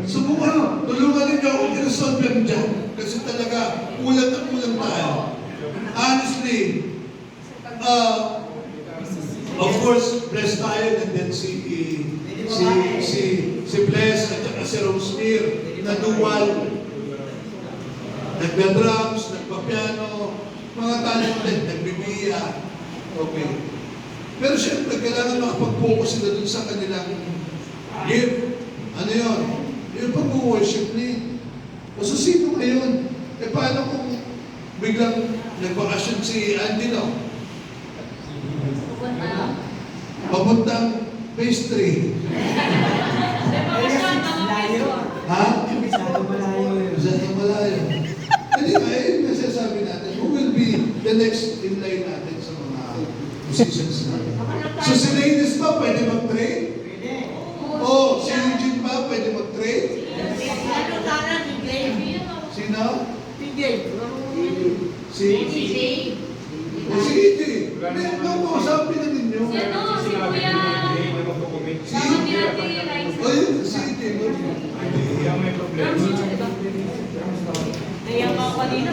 Subukan, tulungan ninyo akong i-resolve yan dyan. Kasi talaga, kulang na kulang tayo. Honestly, of course, blessed tayo, and then si Bless at saka si Rosemere na dual, nagda-drums, nagpa-piano, mga talented, nagbibiya. Okay. Pero siyempre, kailangan makapag-focus sila dun sa kanilang gift. Ano yun? Yung pag-worship ni. O so, sino ngayon? E paano kung biglang nagbakasyon si Angelo? Papuntang phase 3. Ha? Masyado malayo yun. Masyado malayo. Hindi nga, yun nasasabi natin, who will be the next in line natin sa mga musicians natin? So si Ladies ba pwede mag-trade? Pwede. O si Eugene ba pwede mag-trade? Sino? Si O si EJ. Nung kausapin na ninyo. Si Kuya. Si O yun, si EJ. May problema. Kaya mga kanina,